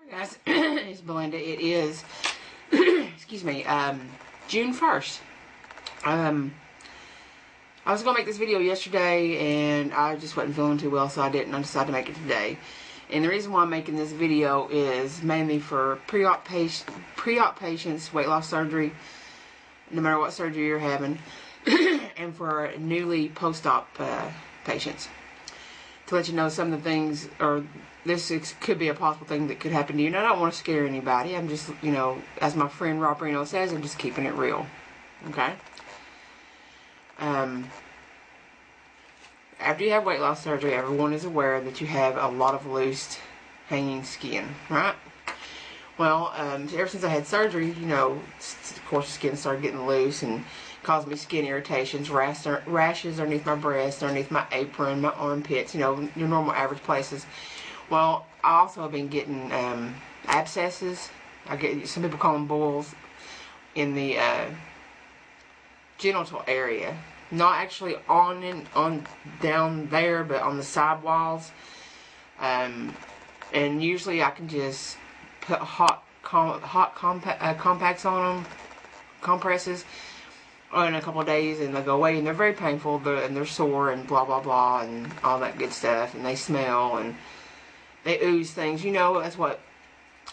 Guys, it's Belinda. It is, excuse me, June 1st. I was going to make this video yesterday, and I just wasn't feeling too well, so I didn't. I decided to make it today. And the reason why I'm making this video is mainly for pre-op patients, weight loss surgery, no matter what surgery you're having, and for newly post-op patients. To let you know some of the things, or this could be a possible thing that could happen to you. And I don't want to scare anybody. I'm just, you know, as my friend Rob Reno says, I'm just keeping it real. Okay? After you have weight loss surgery, everyone is aware that you have a lot of loose hanging skin, right? Well, ever since I had surgery, you know, of course the skin started getting loose and caused me skin irritations, rashes underneath my breast, underneath my apron, my armpits, you know, your normal average places. Well, I also have been getting abscesses. Some people call them boils in the genital area. Not actually on down there, but on the side walls. And usually I can just put hot compacts on them, compresses, in a couple of days, and they'll go away. And they're very painful, and they're sore, and blah blah blah, and all that good stuff. And they smell, and they ooze things. You know, that's what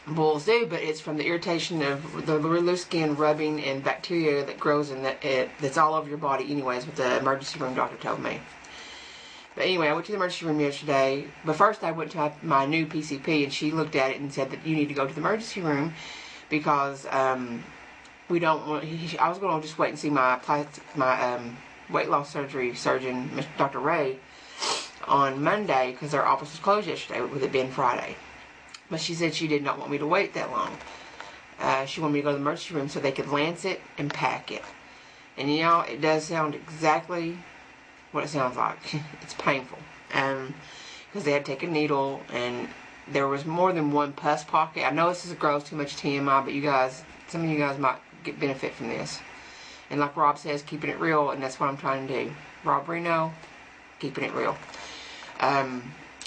boils do, but it's from the irritation of the loose skin rubbing and bacteria that grows in that's all over your body anyways, what the emergency room doctor told me. But anyway, I went to the emergency room yesterday, but first I went to my new PCP, and she looked at it and said that you need to go to the emergency room because we don't want, I was going to just wait and see my weight loss surgery surgeon, Dr. Ray, on Monday because their office was closed yesterday with it being Friday. But she said she did not want me to wait that long. She wanted me to go to the emergency room so they could lance it and pack it. And you know, it does sound exactly what it sounds like. It's painful. Because they had to take a needle, and there was more than one pus pocket. I know this is gross, too much TMI, but you guys, some of you guys might get benefit from this. And like Rob says, keeping it real, and that's what I'm trying to do. Rob Reno, keeping it real.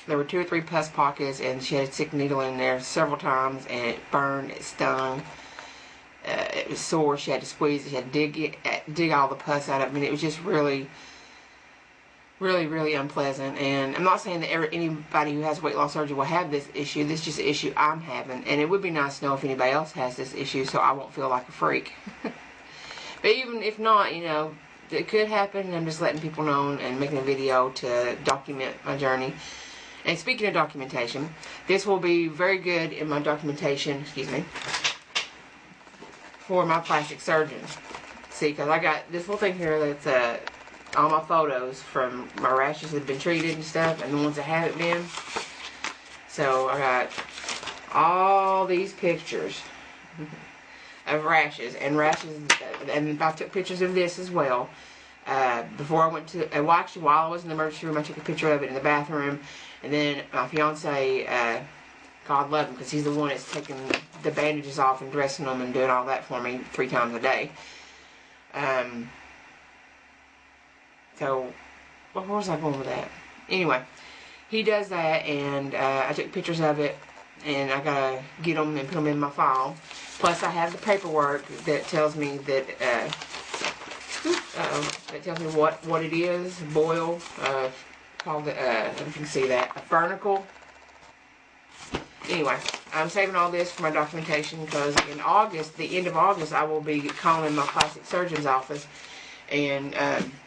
There were 2 or 3 pus pockets, and she had a sick needle in there several times, and it burned, it stung, it was sore. She had to squeeze it, she had to dig all the pus out of it. I mean, it was just really, really, really unpleasant. And I'm not saying that anybody who has weight loss surgery will have this issue. This is just an issue I'm having, and it would be nice to know if anybody else has this issue so I won't feel like a freak. But even if not, you know, it could happen, and I'm just letting people know and making a video to document my journey. And speaking of documentation, this will be very good in my documentation, for my plastic surgeon. See, because I got this little thing here that's all my photos from my rashes that have been treated and stuff, and the ones that haven't been. So I got all these pictures of rashes, and I took pictures of this as well. Before I went to, well, actually, while I was in the emergency room, I took a picture of it in the bathroom. And then my fiance, God love him, because he's the one that's taking the bandages off and dressing them and doing all that for me 3 times a day. So, where was I going with that? Anyway, he does that, and I took pictures of it, and I gotta get them and put them in my file. Plus, I have the paperwork that tells me that, that tells me what it is, boil, called it, if you can see that, a barnacle. Anyway, I'm saving all this for my documentation because in August, the end of August, I will be calling my plastic surgeon's office and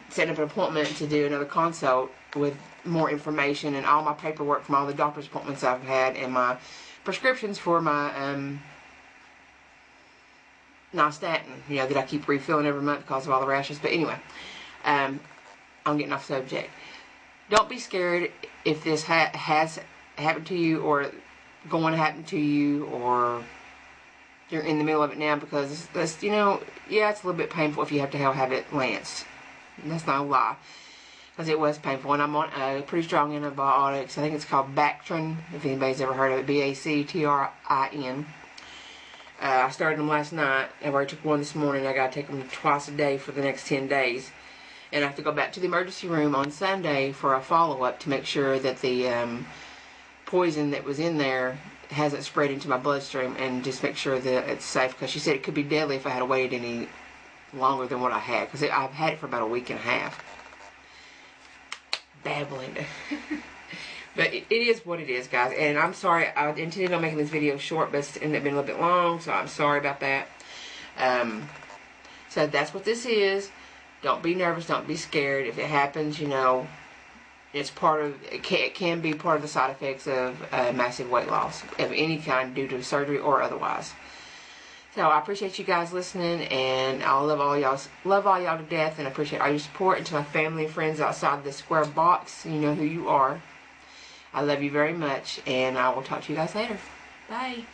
setting up an appointment to do another consult with more information and all my paperwork from all the doctor's appointments I've had and my prescriptions for my nystatin, you know, that I keep refilling every month because of all the rashes. But anyway, I'm getting off subject. Don't be scared if this has happened to you or going to happen to you, or you're in the middle of it now, because that's, you know, yeah, it's a little bit painful if you have to have it lanced. That's not a lie, because it was painful. And I'm on pretty strong antibiotics. I think it's called Bactrin, if anybody's ever heard of it. Bactrin. I started them last night. I already took one this morning. I got to take them twice a day for the next 10 days. And I have to go back to the emergency room on Sunday for a follow-up to make sure that the poison that was in there hasn't spread into my bloodstream, and just make sure that it's safe, because she said it could be deadly if I had waited any longer than what I had, because I've had it for about a week and a half. Babbling. But it is what it is, guys, and I'm sorry. I intended on making this video short, but it's ended up being a little bit long, so I'm sorry about that. So that's what this is. Don't be nervous, don't be scared. If it happens, you know, it can be part of the side effects of massive weight loss of any kind, due to surgery or otherwise. So I appreciate you guys listening, and I love all y'all to death, and I appreciate all your support. And to my family and friends outside this square box, you know who you are. I love you very much, and I will talk to you guys later. Bye.